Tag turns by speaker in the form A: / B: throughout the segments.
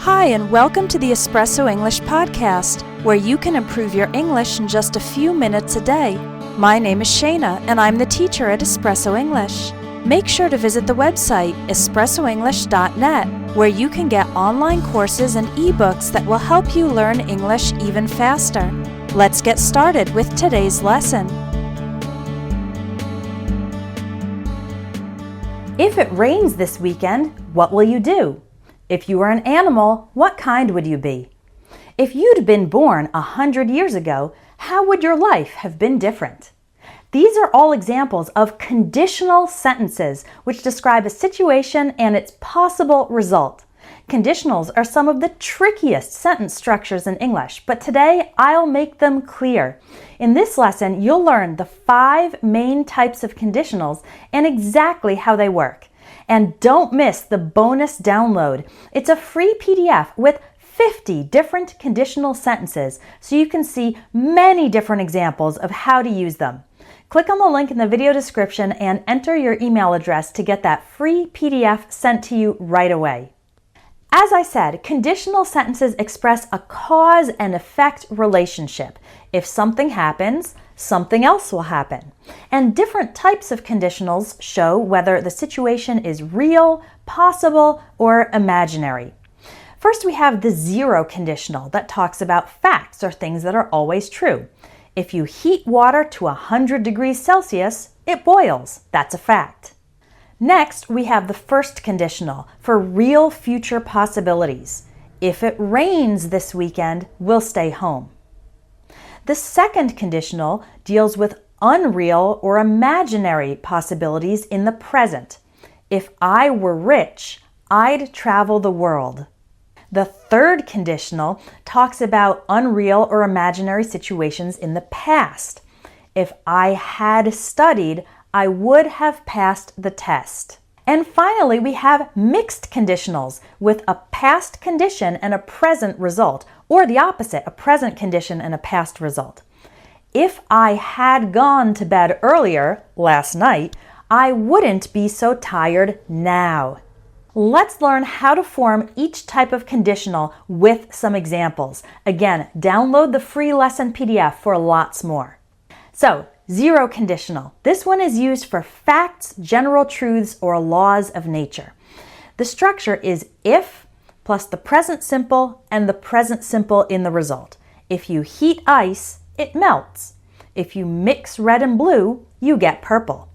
A: Hi, and welcome to the Espresso English podcast, where you can improve your English in just a few minutes a day. My name is Shayna, and I'm the teacher at Espresso English. Make sure to visit the website espressoenglish.net, where you can get online courses and ebooks that will help you learn English even faster. Let's get started with today's lesson.
B: If it rains this weekend, what will you do? If you were an animal, what kind would you be? If you'd been born 100 years ago, how would your life have been different? These are all examples of conditional sentences which describe a situation and its possible result. Conditionals are some of the trickiest sentence structures in English, but today I'll make them clear. In this lesson, you'll learn the 5 main types of conditionals and exactly how they work. And don't miss the bonus download. It's a free PDF with 50 different conditional sentences, so you can see many different examples of how to use them. Click on the link in the video description and enter your email address to get that free PDF sent to you right away. As I said, conditional sentences express a cause and effect relationship. If something happens, something else will happen. And different types of conditionals show whether the situation is real, possible, or imaginary. First, we have the zero conditional that talks about facts or things that are always true. If you heat water to 100 degrees Celsius, it boils. That's a fact. Next, we have the first conditional for real future possibilities. If it rains this weekend, we'll stay home. The second conditional deals with unreal or imaginary possibilities in the present. If I were rich, I'd travel the world. The third conditional talks about unreal or imaginary situations in the past. If I had studied, I would have passed the test. And finally, we have mixed conditionals with a past condition and a present result, or the opposite, a present condition and a past result. If I had gone to bed earlier last night, I wouldn't be so tired now. Let's learn how to form each type of conditional with some examples. Again, download the free lesson PDF for lots more. So, zero conditional. This one is used for facts, general truths, or laws of nature. The structure is if plus the present simple and the present simple in the result. If you heat ice, it melts. If you mix red and blue, you get purple.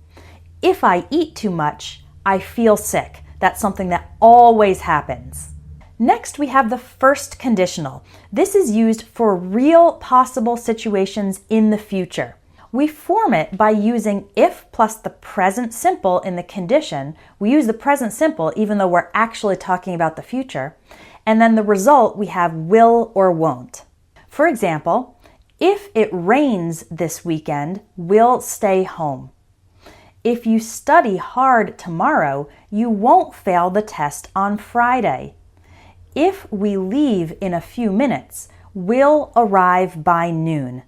B: If I eat too much, I feel sick. That's something that always happens. Next, we have the first conditional. This is used for real possible situations in the future. We form it by using if plus the present simple in the condition. We use the present simple even though we're actually talking about the future. And then the result, we have will or won't. For example, if it rains this weekend, we'll stay home. If you study hard tomorrow, you won't fail the test on Friday. If we leave in a few minutes, we'll arrive by noon.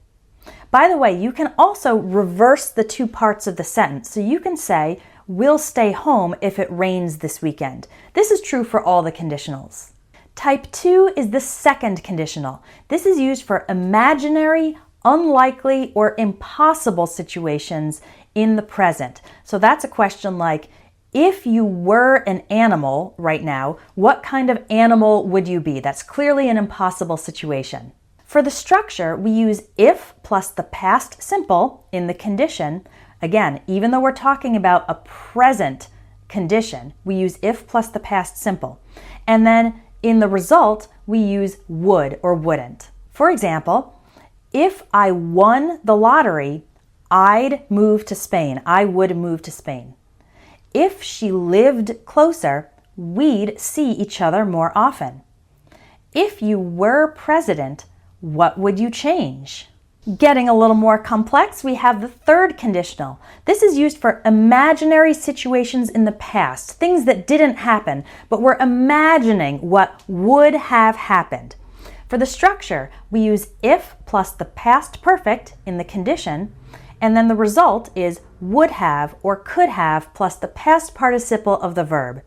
B: By the way, you can also reverse the two parts of the sentence. So you can say, we'll stay home if it rains this weekend. This is true for all the conditionals. Type 2 is the second conditional. This is used for imaginary, unlikely, or impossible situations in the present. So that's a question like, if you were an animal right now, what kind of animal would you be? That's clearly an impossible situation. For the structure, we use if plus the past simple in the condition. Again, even though we're talking about a present condition, we use if plus the past simple. And then in the result, we use would or wouldn't. For example, if I won the lottery, I'd move to Spain. I would move to Spain. If she lived closer, we'd see each other more often. If you were president, what would you change? Getting a little more complex, we have the third conditional. This is used for imaginary situations in the past, things that didn't happen, but we're imagining what would have happened. For the structure, we use if plus the past perfect in the condition, and then the result is would have or could have plus the past participle of the verb.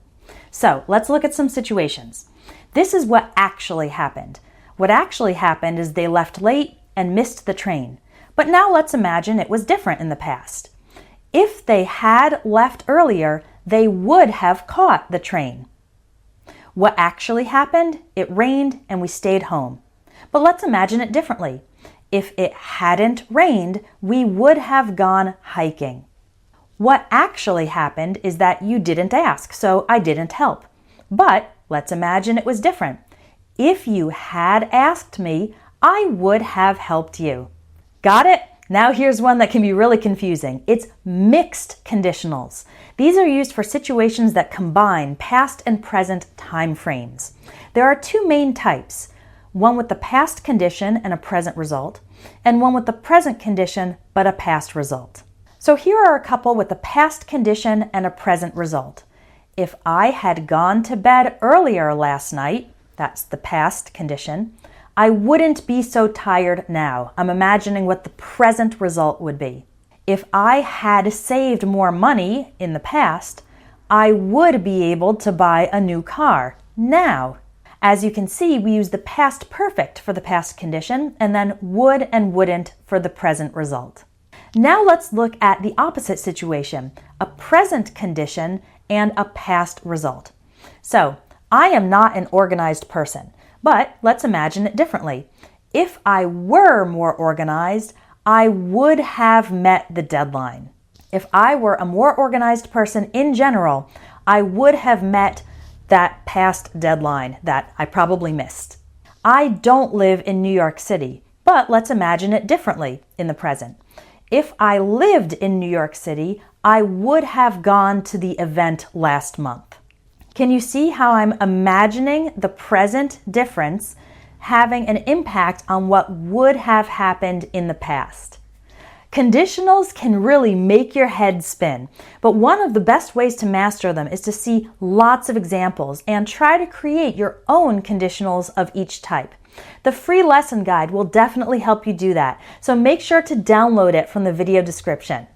B: So let's look at some situations. This is what actually happened. What actually happened is they left late and missed the train. But now let's imagine it was different in the past. If they had left earlier, they would have caught the train. What actually happened? It rained and we stayed home. But let's imagine it differently. If it hadn't rained, we would have gone hiking. What actually happened is that you didn't ask, so I didn't help. But let's imagine it was different. If you had asked me, I would have helped you. Got it? Now here's one that can be really confusing. It's mixed conditionals. These are used for situations that combine past and present time frames. There are two main types, one with the past condition and a present result, and one with the present condition but a past result. So here are a couple with the past condition and a present result. If I had gone to bed earlier last night, that's the past condition, I wouldn't be so tired now. I'm imagining what the present result would be. If I had saved more money in the past, I would be able to buy a new car now. As you can see, we use the past perfect for the past condition and then would and wouldn't for the present result. Now let's look at the opposite situation, a present condition and a past result. So, I am not an organized person. But let's imagine it differently. If I were more organized, I would have met the deadline. If I were a more organized person in general, I would have met that past deadline that I probably missed. I don't live in New York City, but let's imagine it differently in the present. If I lived in New York City, I would have gone to the event last month. Can you see how I'm imagining the present difference having an impact on what would have happened in the past? Conditionals can really make your head spin, but one of the best ways to master them is to see lots of examples and try to create your own conditionals of each type. The free lesson guide will definitely help you do that, so make sure to download it from the video description.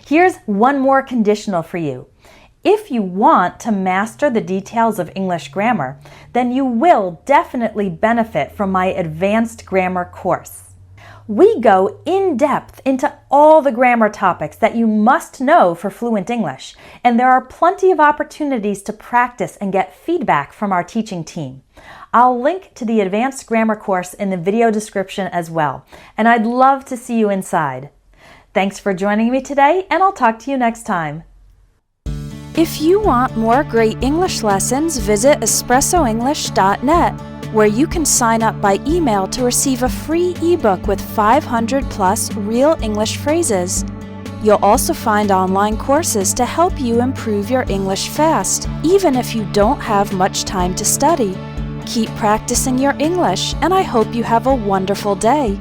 B: Here's one more conditional for you. If you want to master the details of English grammar, then you will definitely benefit from my advanced grammar course. We go in depth into all the grammar topics that you must know for fluent English, and there are plenty of opportunities to practice and get feedback from our teaching team. I'll link to the advanced grammar course in the video description as well, and I'd love to see you inside. Thanks for joining me today, and I'll talk to you next time.
A: If you want more great English lessons, visit espressoenglish.net, where you can sign up by email to receive a free ebook with 500 plus real English phrases. You'll also find online courses to help you improve your English fast, even if you don't have much time to study. Keep practicing your English, and I hope you have a wonderful day.